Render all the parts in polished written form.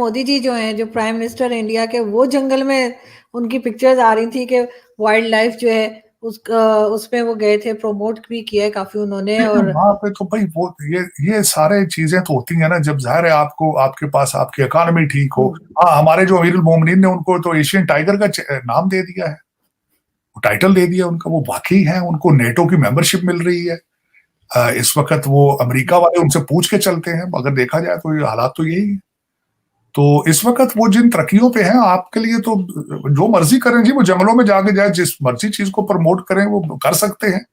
मोदी जी जो हैं, जो प्राइम मिनिस्टर इंडिया के, वो जंगल में उनकी पिक्चर्स आ रही थी कि वाइल्ड लाइफ जो है उसमें वो गए थे, प्रमोट भी किया है काफी उन्होंने। और वहां पे तो भाई वो ये सारे चीजें तो होती है ना, जब जाहिर है आपको आपके पास आपकी इकोनॉमी ठीक हो। हाँ, हमारे जो अमीरुल मोमिनीन ने उनको तो एशियन टाइगर का नाम दे दिया है, टाइटल दे दिया उनका, वो वाकई है, उनको नेटो की मेंबरशिप मिल रही है। इस वक्त वो अमेरिका वाले उनसे पूछ के चलते हैं, अगर देखा जाए तो ये हालात तो यही है। तो इस वक्त वो जिन तरक्कियों पे हैं, आपके लिए तो जो मर्जी करें जी, वो जंगलों में जाके जाए, जिस मर्जी चीज को प्रमोट करें वो कर सकते हैं।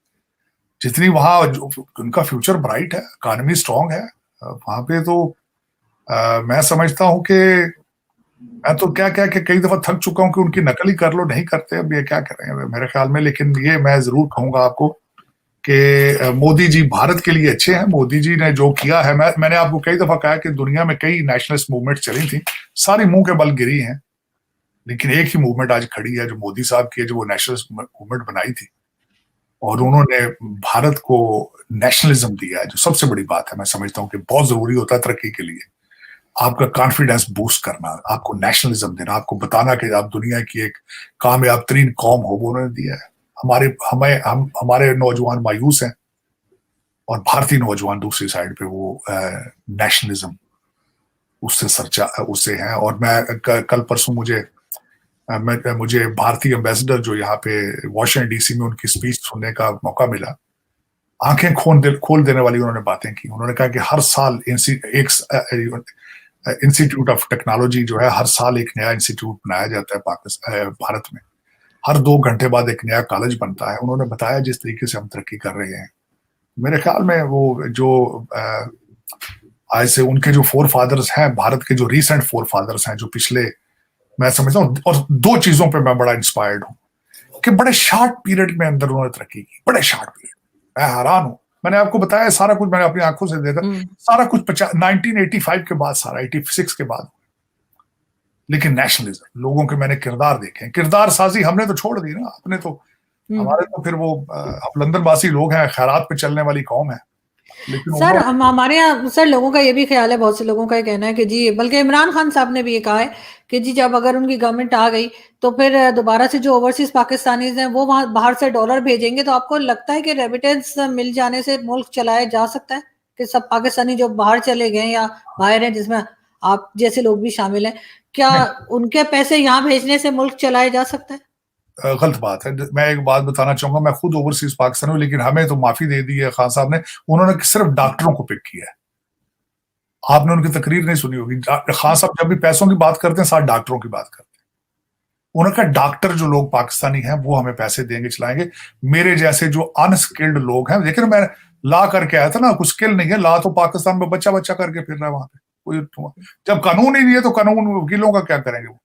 जितनी वहां उनका फ्यूचर ब्राइट है, इकॉनमी स्ट्रांग है वहां पे, तो मैं समझता हूं कि मैं तो क्या क्या कि कई दफा थक चुका हूं कि उनकी नकल ही कर लो, नहीं करते, अब ये क्या करें मेरे ख्याल में। लेकिन ये मैं जरूर कहूंगा आपको कि मोदी जी भारत के लिए अच्छे हैं। मोदी जी ने जो किया है, मैंने आपको कई दफा कहा कि दुनिया में कई नेशनलिस्ट मूवमेंट चली थी, सारी मुंह के बल गिरी हैं, लेकिन एक ही मूवमेंट आज खड़ी है जो मोदी साहब की है, जो वो नेशनलिस्ट मूवमेंट बनाई थी, और उन्होंने भारत को नेशनलिज्म दिया है, जो सबसे बड़ी बात है। मैं समझता हूँ कि बहुत जरूरी होता है तरक्की के लिए आपका कॉन्फिडेंस बूस्ट करना, आपको नेशनलिज्म देना, आपको बताना कि आप दुनिया की एक कामयाब तरीन कौम हो, वो उन्होंने दिया है। हमारे नौजवान मायूस हैं, और भारतीय नौजवान दूसरी साइड पे वो नेशनलिज्म उससे सरचा उससे है। और मैं कल परसों मुझे भारतीय एम्बेसडर जो यहाँ पे वॉशिंगटन डीसी में उनकी स्पीच सुनने का मौका मिला। आंखें खोल देने वाली उन्होंने बातें की। उन्होंने कहा कि हर साल एक इंस्टीट्यूट ऑफ टेक्नोलॉजी जो है, हर साल एक नया इंस्टीट्यूट बनाया जाता है पाकिस्तान भारत में, हर 2 घंटे बाद एक नया कॉलेज बनता है। उन्होंने बताया जिस तरीके से हम तरक्की कर रहे हैं, मेरे ख्याल में वो जो आज से उनके जो फोर फादर्स हैं, भारत के जो रिसेंट फोर फादर्स हैं, जो पिछले, मैं समझता हूँ, और 2 चीजों पे मैं बड़ा इंस्पायर्ड हूँ कि बड़े शॉर्ट पीरियड में अंदर उन्होंने तरक्की की, बड़े शॉर्ट पीरियड। मैं हैरान हूँ, मैंने आपको बताया सारा कुछ मैंने अपनी आंखों से देखा, सारा कुछ 1985 के बाद, सारा 86 के बाद। लेकिन नेशनलिज्म, लोगों के मैंने किरदार देखे, किरदार साजी हमने तो छोड़ दी ना, अपने तो, हमारे तो फिर वो अब लंदन वासी लोग हैं, खैरात पे चलने वाली कौम है। लेकिन सर हमारे यहाँ सर लोगों का ये भी ख्याल है, बहुत से लोगों का ये कहना है कि जी, बल्कि इमरान खान साहब ने भी ये कहा है कि जी जब अगर उनकी गवर्नमेंट आ गई तो फिर दोबारा से जो ओवरसीज पाकिस्तानीज हैं वो वहां बाहर से डॉलर भेजेंगे। तो आपको लगता है कि रेमिटेंस मिल जाने से मुल्क चलाया जा सकता है, कि सब पाकिस्तानी जो बाहर चले गए या बाहर हैं, जिसमें आप जैसे लोग भी शामिल हैं, क्या उनके पैसे यहाँ भेजने से मुल्क चलाया जा सकता है? गलत बात है। मैं एक बात बताना चाहूंगा, मैं खुद ओवरसीज पाकिस्तान हूँ, लेकिन हमें तो माफी दे दी है खान साहब ने। उन्होंने सिर्फ डॉक्टरों को पिक किया है। आपने उनकी तकरीर नहीं सुनी होगी, खान साहब जब भी पैसों की बात करते हैं, साथ डॉक्टरों की बात करते हैं। उन्होंने कहा डॉक्टर जो लोग पाकिस्तानी हैं वो हमें पैसे देंगे, चलाएंगे। मेरे जैसे जो अनस्किल्ड लोग हैं, देखिए मैं ला करके आया था ना, कुछ स्किल नहीं है, ला तो पाकिस्तान में बच्चा बच्चा करके फिर रहा है वहां पे कोई। जब कानून ही नहीं है तो कानून वकीलों का क्या करेंगे वो।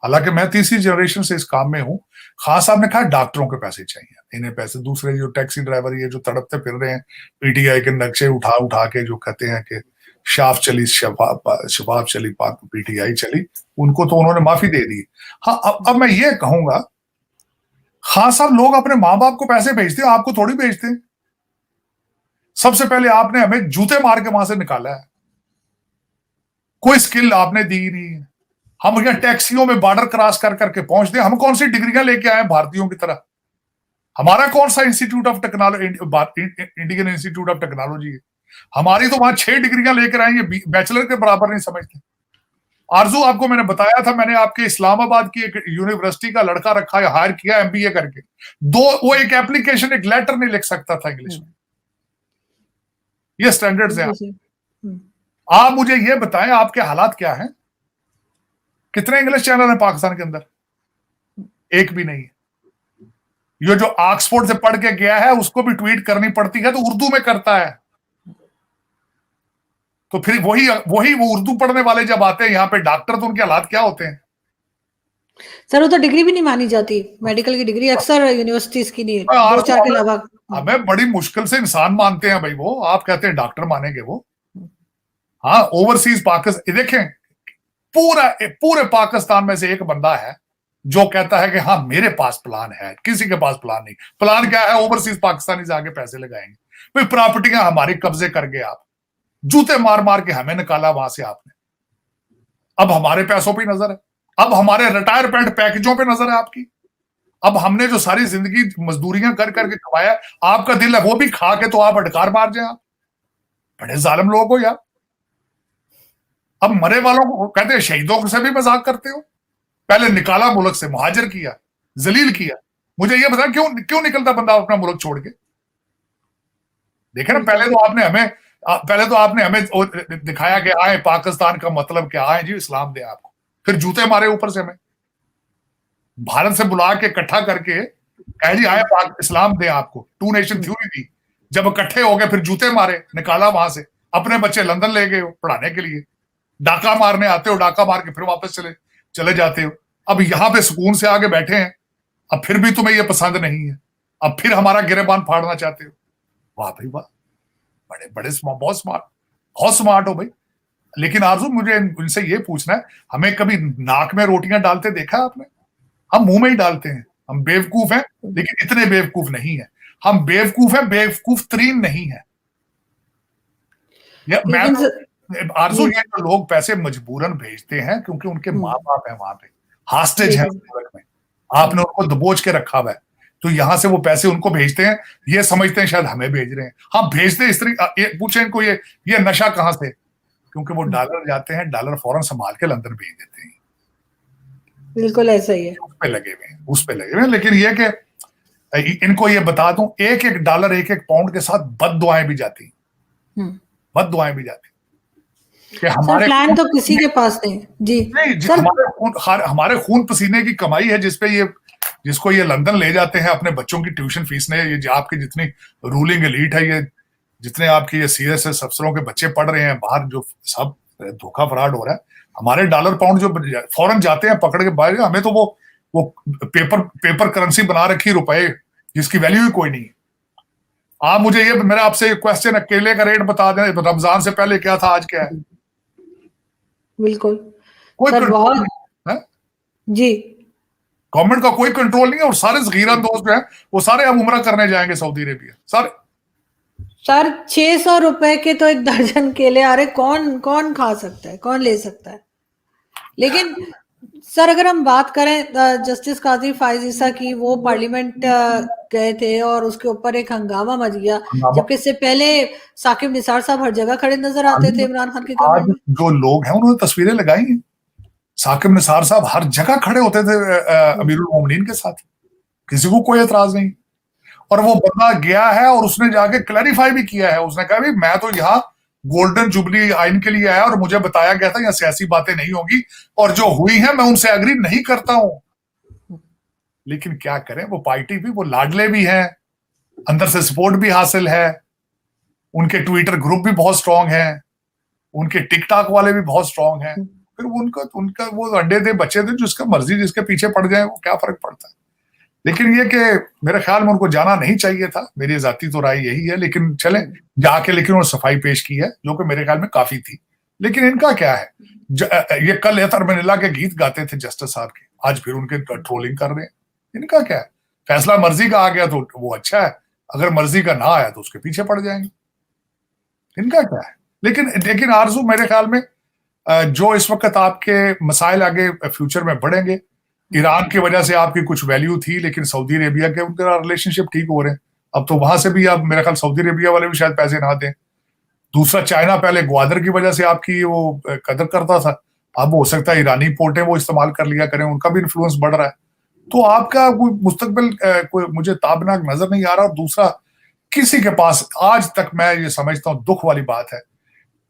हालांकि मैं तीसरी जनरेशन से इस काम में हूँ। खान साहब ने कहा डॉक्टरों के पैसे चाहिए, इन्हें पैसे। दूसरे जो टैक्सी ड्राइवर ये जो तड़पते फिर रहे हैं, पीटीआई के नक्शे उठा उठा के, जो कहते हैं कि शाफ चली शबाब चली पाक पीटीआई चली, उनको तो उन्होंने माफी दे दी। हाँ, अब मैं ये कहूंगा, खान साहब लोग अपने माँ बाप को पैसे भेजते हैं, आपको थोड़ी भेजते हैं। सबसे पहले आपने हमें जूते मार के वहां से निकाला है, कोई स्किल आपने दी नहीं है। हम यहाँ टैक्सियों में बॉर्डर क्रॉस कर करके पहुंचते हैं, हम कौन सी डिग्रियां लेके आए भारतीयों की तरह? हमारा कौन सा institute of technology, Indian institute of technology है? हमारी तो वहां 6 डिग्रियां लेकर आएंगे, बैचलर के बराबर नहीं समझते। आरजू, आपको मैंने बताया था, मैंने आपके इस्लामाबाद की एक यूनिवर्सिटी का लड़का रखा है, हायर किया एमबीए करके, वो एक एप्लीकेशन, एक लेटर नहीं लिख सकता था इंग्लिश में। ये स्टैंडर्ड्स हैं। आप मुझे ये बताएं, आपके हालात क्या हैं? कितने इंग्लिश चैनल हैं पाकिस्तान के अंदर? एक भी नहीं है। ये जो ऑक्सफोर्ड से पढ़ के गया है उसको भी ट्वीट करनी पड़ती है तो उर्दू में करता है। तो फिर वही वो उर्दू पढ़ने वाले जब आते हैं यहाँ पे डॉक्टर, तो उनके हालात क्या होते हैं? सर वो तो डिग्री भी नहीं मानी जाती, मेडिकल की डिग्री अक्सर यूनिवर्सिटीज की नहीं, 2-4 के अलावा। हमें बड़ी मुश्किल से इंसान मानते हैं भाई वो, आप कहते हैं डॉक्टर मानेंगे वो? हाँ, ओवरसीज पाकिस्तान देखें, पूरे पाकिस्तान में से एक बंदा है जो कहता है कि हाँ मेरे पास प्लान है, किसी के पास प्लान नहीं। प्लान क्या है? ओवरसीज पाकिस्तानी से आगे पैसे लगाएंगे, भाई प्रॉपर्टियां हमारी कब्जे कर गए आप, जूते मार मार के हमें निकाला वहां से आपने। अब हमारे पैसों पे नजर है, अब हमारे रिटायरमेंट पैकेजों पे नजर है आपकी। अब हमने जो सारी जिंदगी मजदूरियां कर करके कमाया, आपका दिल है वो भी खा के तो आप अटकार मार जाए। आप बड़े जालिम लोग हो यार। अब मरे वालों को कहते हैं शहीदों से भी मजाक करते हो। पहले निकाला मुल्क से, मुहाजिर किया, जलील किया। मुझे ये बता क्यों क्यों निकलता बंदा अपना मुल्क छोड़ के? देखे ना, पहले तो आपने हमें दिखाया कि आए पाकिस्तान का मतलब क्या, आए जी इस्लाम दे आपको, फिर जूते मारे ऊपर से हमें भारत से बुला के इकट्ठा करके कहे जी आए पाक इस्लाम दे आपको, टू नेशन थ्योरी दी। जब इकट्ठे हो गए फिर जूते मारे, निकाला वहां से, अपने बच्चे लंदन ले गए हो पढ़ाने के लिए, डाका मारने आते हो, डाका मार के फिर वापस चले जाते हो। अब यहां पे सुकून से आगे बैठे हैं, अब फिर भी तुम्हें ये पसंद नहीं है, अब फिर हमारा गिरेबान फाड़ना चाहते हो। वाह भाई वाह, बड़े बड़े बहुत स्मार्ट हो भाई। लेकिन आरजू मुझे उनसे ये पूछना है, हमें कभी नाक में रोटियां डालते देखा है आपने? हम मुंह में ही डालते हैं। हम बेवकूफ हैं, लेकिन इतने बेवकूफ नहीं है। हम बेवकूफ हैं, बेवकूफ तरीन नहीं है। आरजू, ये जो लोग पैसे मजबूरन भेजते हैं क्योंकि उनके माँ बाप है वहां पे, हास्टेज है मुल्क में, आपने उनको दबोच के रखा हुआ है, तो यहां से वो पैसे उनको भेजते हैं, ये समझते हैं शायद हमें भेज रहे हैं। हम भेजते इस तरीके, पूछे इनको ये नशा कहां से? क्योंकि वो डॉलर जाते हैं, डॉलर फौरन संभाल के लंदन भेज देते हैं। बिल्कुल ऐसा ही है, उस पे लगे हुए हैं। लेकिन ये कि इनको ये बता दूं, एक एक डॉलर, एक एक पाउंड के साथ बद्दुआएं भी जाती, बद्दुआएं भी जाती कि हमारे प्लान तो किसी के पास नहीं जी। नहीं, हमारे खून पसीने की कमाई है जिसको ये लंदन ले जाते हैं अपने बच्चों की ट्यूशन फीस ने। ये आपकी जितनी रूलिंग एलीट है, ये जितने आपके ये सीएसएस अफसरों के बच्चे पढ़ रहे हैं बाहर, जो सब धोखा फराड हो रहा है, हमारे डॉलर पाउंड जो फौरन जाते हैं पकड़ के बाहर। हमें तो वो पेपर करेंसी बना रखी रुपए, जिसकी वैल्यू ही कोई नहीं है। आप मुझे ये, मेरा आपसे क्वेश्चन है, केले का रेट बता दें, रमजान से पहले क्या था, आज क्या है? बिल्कुल कोई कंट्रोल नहीं है जी। गवर्नमेंट का कोई कंट्रोल नहीं है। और सारे ज़गीरा दोस्त जो हैं वो सारे अब उम्रा करने जाएंगे सऊदी अरेबिया सारे। सर 600 रुपए के तो एक दर्जन केले आ रहे, कौन खा सकता है, कौन ले सकता है? लेकिन सर अगर हम बात करें जस्टिस काजी फाइज ईसा की, वो पार्लियामेंट गए थे और उसके ऊपर एक हंगामा मच गया, जबकि इससे पहले साकिब निसार साहब हर जगह खड़े नजर आते थे इमरान खान की गवर्नमेंट में। जो लोग हैं उन्होंने तस्वीरें लगाई हैं, साकिब निसार साहब हर जगह खड़े होते थे अमीरुल मोमिनीन के साथ, किसी को कोई एतराज नहीं। और वो बंदा गया है और उसने जाके क्लैरिफाई भी किया है, उसने कहा भाई मैं तो यहाँ गोल्डन जुबली आइन के लिए आया और मुझे बताया गया था यहाँ सियासी बातें नहीं होगी, और जो हुई है मैं उनसे एग्री नहीं करता हूं। लेकिन क्या करें, वो पार्टी भी, वो लाडले भी हैं, अंदर से सपोर्ट भी हासिल है, उनके ट्विटर ग्रुप भी बहुत स्ट्रांग है, उनके टिकटॉक वाले भी बहुत स्ट्रांग हैं। फिर उनका वो अंडे दे बच्चे थे, जिसका मर्जी जिसके पीछे पड़ जाए, वो क्या फर्क पड़ता है। लेकिन ये कि मेरे ख्याल में उनको जाना नहीं चाहिए था, मेरी जाती तो राय यही है। लेकिन चले जाके, लेकिन उन्होंने सफाई पेश की है जो कि मेरे ख्याल में काफी थी। लेकिन इनका क्या है, ये कल एतर मनीला के गीत गाते थे जस्टिस साहब के, आज फिर उनके ट्रोलिंग कर रहे हैं। इनका क्या है, फैसला मर्जी का आ गया तो वो अच्छा है, अगर मर्जी का ना आया तो उसके पीछे पड़ जाएंगे। इनका क्या है। लेकिन आरजू, मेरे ख्याल में जो इस वक्त आपके मसाइल आगे फ्यूचर में बढ़ेंगे, ईरान की वजह से आपकी कुछ वैल्यू थी, लेकिन सऊदी अरेबिया के उनका रिलेशनशिप ठीक हो रहे हैं, अब तो वहां से भी अब मेरे ख्याल सऊदी अरेबिया वाले भी शायद पैसे ना दें। दूसरा, चाइना पहले ग्वादर की वजह से आपकी वो कदर करता था, अब हो सकता है ईरानी पोर्टें वो इस्तेमाल कर लिया करें, उनका भी इन्फ्लुएंस बढ़ रहा है। तो आपका कोई मुस्तकबिल कोई मुझे ताबनाक नजर नहीं आ रहा। और दूसरा, किसी के पास आज तक, मैं ये समझता हूं दुख वाली बात है,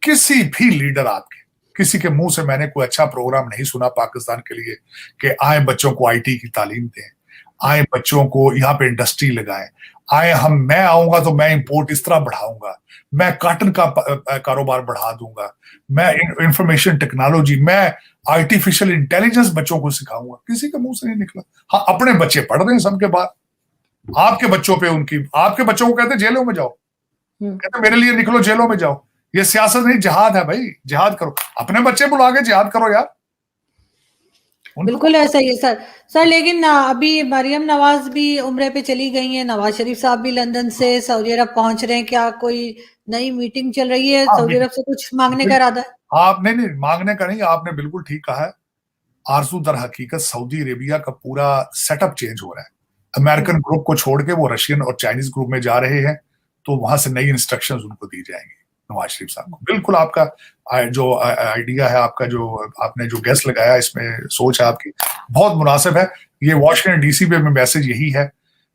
किसी भी लीडर आपके, किसी के मुंह से मैंने कोई अच्छा प्रोग्राम नहीं सुना पाकिस्तान के लिए कि आए बच्चों को आईटी की तालीम दें, आए बच्चों को यहाँ पे इंडस्ट्री लगाएं, आए मैं आऊंगा तो मैं इंपोर्ट इस तरह बढ़ाऊंगा, मैं कॉटन का कारोबार बढ़ा दूंगा, मैं इंफॉर्मेशन टेक्नोलॉजी, मैं आर्टिफिशियल इंटेलिजेंस बच्चों को सिखाऊंगा। किसी के मुंह से नहीं निकला। हाँ, अपने बच्चे पढ़ रहे हैं सबके बाहर, आपके बच्चों पे आपके बच्चों को कहते जेलों में जाओ, कहते मेरे लिए निकलो जेलों में जाओ। ये सियासत नहीं, जिहाद है भाई, जिहाद करो, अपने बच्चे बुला के जिहाद करो यार। बिल्कुल ऐसा ही है सर। लेकिन अभी मरियम नवाज भी उम्रे पे चली गई हैं, नवाज शरीफ साहब भी लंदन से सऊदी अरब पहुंच रहे हैं, क्या कोई नई मीटिंग चल रही है? सऊदी अरब से कुछ मांगने का इरादा है? आप नहीं मांगने का नहीं, आपने बिल्कुल ठीक कहा है। आरजू दर हकीकत सऊदी अरेबिया का पूरा सेटअप चेंज हो रहा है। अमेरिकन ग्रुप को छोड़ के वो रशियन और चाइनीज ग्रुप में जा रहे हैं, तो वहां से नई इंस्ट्रक्शंस उनको दी जाएंगी नवाज शरीफ साहब को। बिल्कुल आपका जो आइडिया है, आपका जो आपने जो गेस लगाया, इसमें सोच है आपकी बहुत मुनासिब है। ये वॉशिंगटन डीसी में मैसेज यही है,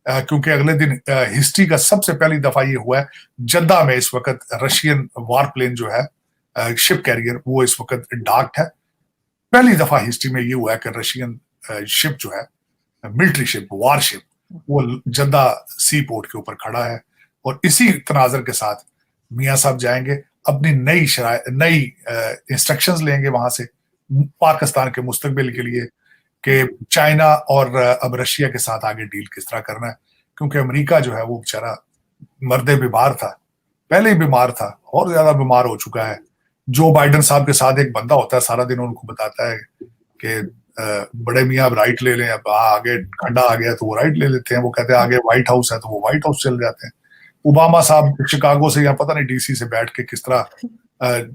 क्योंकि अगले दिन हिस्ट्री का सबसे पहली दफा ये हुआ है, जद्दा में इस वक्त रशियन वार प्लेन जो है, शिप कैरियर, वो इस वक्त डॉक्ड है। पहली दफा हिस्ट्री में ये हुआ है कि रशियन शिप जो है, मिलिट्री शिप, वार शिप, वो जद्दा सी पोर्ट के ऊपर खड़ा है। और इसी तनाजर के साथ मियाँ साहब जाएंगे, अपनी नई इंस्ट्रक्शंस लेंगे वहां से पाकिस्तान के मुस्तकबिल के लिए, कि चाइना और अब रशिया के साथ आगे डील किस तरह करना है। क्योंकि अमेरिका जो है वो बेचारा मर्दे बीमार था, पहले ही बीमार था और ज्यादा बीमार हो चुका है। जो बाइडेन साहब के साथ एक बंदा होता है, सारा दिन उनको बताता है कि बड़े मियाँ अब राइट ले लें, अब आगे खड्डा आ गया तो वो राइट ले लेते हैं। वो कहते हैं आगे व्हाइट हाउस है तो वो व्हाइट हाउस चल जाते हैं। ओबामा साहब शिकागो से या पता नहीं डीसी से बैठ के किस तरह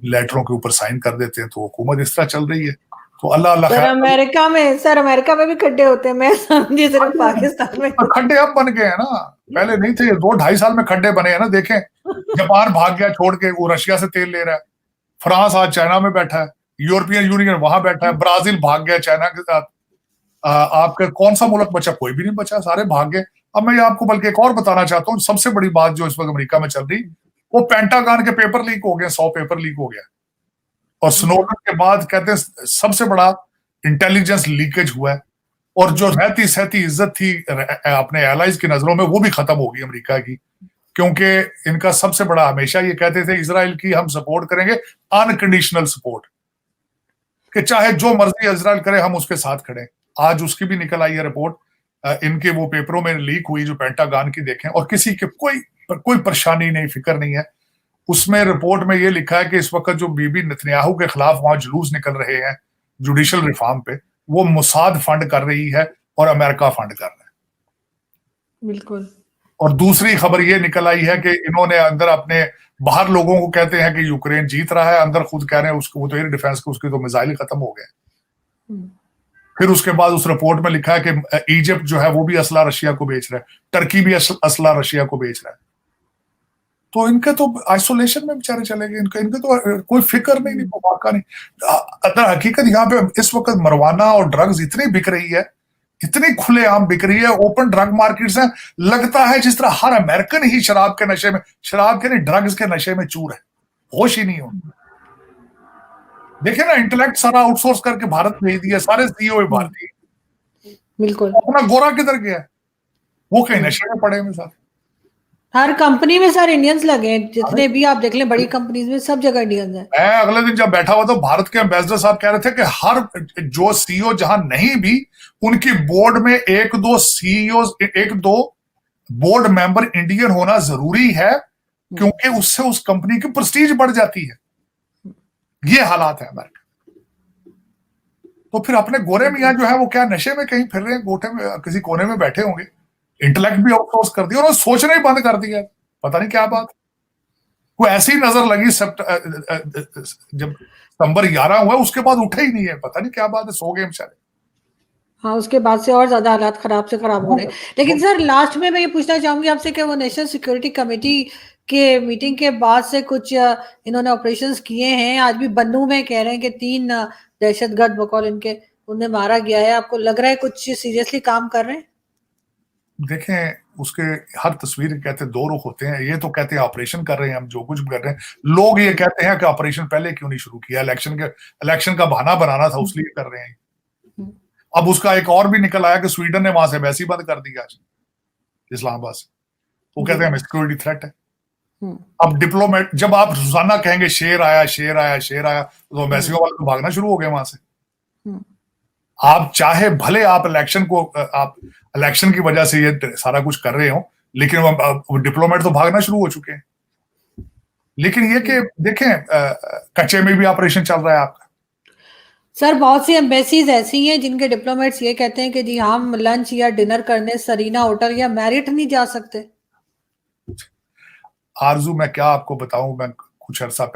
लेटरों के ऊपर साइन कर देते हैं, तो हुकूमत इस तरह चल रही है। तो अल्लाह अल्लाह सर अमेरिका में भी खड्डे होते हैं, मैं समझी सिर्फ पाकिस्तान में। खड्डे अब बन गए हैं ना, पहले नहीं थे। 2-2.5 साल में खड्डे बने हैं ना। देखें, जापान भाग गया छोड़ के, वो रशिया से तेल ले रहा है। फ्रांस आज चाइना में बैठा है, यूरोपियन यूनियन वहां बैठा है, ब्राजील भाग गया चाइना के साथ। आपका कौन सा मुल्क बचा? कोई भी नहीं बचा, सारे भाग गए। अब मैं आपको बल्कि एक और बताना चाहता हूँ, सबसे बड़ी बात जो इस वक्त अमेरिका में चल रही, वो पेंटागन के पेपर लीक हो गए, 100 पेपर लीक हो गया। और स्नोडन के बाद कहते हैं सबसे बड़ा इंटेलिजेंस लीकेज हुआ है। और जो रहती सहती इज्जत थी अपने एलाइज की नजरों में, वो भी खत्म हो गई अमेरिका की। क्योंकि इनका सबसे बड़ा, हमेशा ये कहते थे इजराइल की हम सपोर्ट करेंगे, अनकंडीशनल सपोर्ट, कि चाहे जो मर्जी इजराइल करे हम उसके साथ खड़े। आज उसकी भी निकल आई है रिपोर्ट, इनके वो पेपरों में लीक हुई जो पेंटागन की, देखें, और किसी के कोई परेशानी नहीं, फिक्र नहीं है। उसमें रिपोर्ट में ये लिखा है कि इस वक्त जो बीबी नेतन्याहू के खिलाफ वहां जुलूस निकल रहे हैं जुडिशल रिफॉर्म पे, वो मुसाद फंड कर रही है और अमेरिका फंड कर रहा है। बिल्कुल। और दूसरी खबर ये निकल आई है कि इन्होंने अंदर अपने बाहर लोगों को कहते हैं कि यूक्रेन जीत रहा है, अंदर खुद कह रहे हैं उसको, वो तो एयर डिफेंस के उसके तो मिसाइल खत्म हो गए। फिर उसके बाद उस रिपोर्ट में लिखा है कि इजिप्ट जो है वो भी असला रशिया को बेच रहा है, टर्की भी असला रशिया को बेच रहा है। तो इनके तो आइसोलेशन में बेचारे चले गए, इनके तो कोई फिक्र नहीं, वाका नहीं। अगर हकीकत यहाँ पे इस वक्त मरवाना और ड्रग्स इतनी बिक रही है, इतनी खुलेआम बिक रही है, ओपन ड्रग मार्केट्स हैं। लगता है जिस तरह हर अमेरिकन ही शराब के नशे में, शराब के नहीं ड्रग्स के नशे में चूर है, होश ही नहीं हो। देखे ना, इंटेलेक्ट सारा आउटसोर्स करके भारत भेज दिया, सारे सीईओ भारतीय। बिल्कुल। अपना गोरा किधर गया? वो कहीं नशे में पड़े में। हर कंपनी में सर इंडियंस लगे हैं, जितने भी आप देख लें बड़ी कंपनीज में सब जगह इंडियंस हैं। मैं अगले दिन जब बैठा हुआ तो भारत के एम्बेसडर साहब कह रहे थे कि हर जो सीईओ जहां नहीं भी, उनकी बोर्ड में एक दो बोर्ड मेंबर इंडियन होना जरूरी है, क्योंकि उससे उस कंपनी की प्रेस्टीज बढ़ जाती है। ये हालात है अमेरिका। तो फिर अपने गोरे मियां जो है वो क्या नशे में कहीं फिर रहे हैं, गोटे में किसी कोने में बैठे होंगे। इंटेलेक्ट भी आउटसोर्स कर दिया और सोचना ही बंद कर दिया। पता नहीं क्या बात, कोई ऐसी नजर लगी जब सितंबर 11 हुआ, उसके बाद उठे ही नहीं है। पता नहीं क्या बात है, सो गए बेचारे। हाँ, उसके बाद से और ज्यादा हालात खराब से खराब हो रहे हैं। लेकिन सर लास्ट में मैं ये पूछना चाहूंगी आपसे कि वो नेशनल सिक्योरिटी कमेटी के मीटिंग के बाद से कुछ इन्होंने ऑपरेशंस किए हैं। आज भी बन्नू में कह रहे हैं कि 3 दहशतगर्द बकौल इनके उन्हें मारा गया है। आपको लग रहा है कुछ सीरियसली काम कर रहे हैं? देखें, उसके हर तस्वीर कहते 2 रुख होते हैं। ये तो कहते हैं ऑपरेशन कर रहे हैं हम, जो कुछ भी कर रहे हैं। लोग ये कहते हैं कि ऑपरेशन पहले क्यों नहीं शुरू किया, इलेक्शन का बहाना बनाना था, उसलिए कर रहे हैं। अब उसका एक और भी निकल आया कि स्वीडन ने वहां से वैसे ही बंद कर दिया इस्लामाबाद से। वो कहते हैं सिक्योरिटी थ्रेट है। अब डिप्लोमेट, जब आप रोजाना कहेंगे शेर आया शेर आया शेर आया, तो वैसे वाले तो भागना शुरू हो गए वहां से। आप चाहे भले आप इलेक्शन की वजह से ये सारा कुछ कर रहे हो, लेकिन डिप्लोमेट तो भागना शुरू हो चुके हैं। लेकिन ये कि देखें, कच्चे में भी ऑपरेशन चल रहा है आपका। सर बहुत सी एम्बेसीज ऐसी हैं जिनके डिप्लोमेट्स ये कहते हैं कि जी हम लंच या डिनर करने सरीना होटल या मैरिट नहीं जा सकते। आरजू, मैं क्या आपको बताऊं, मैं कुछ अरसा पहले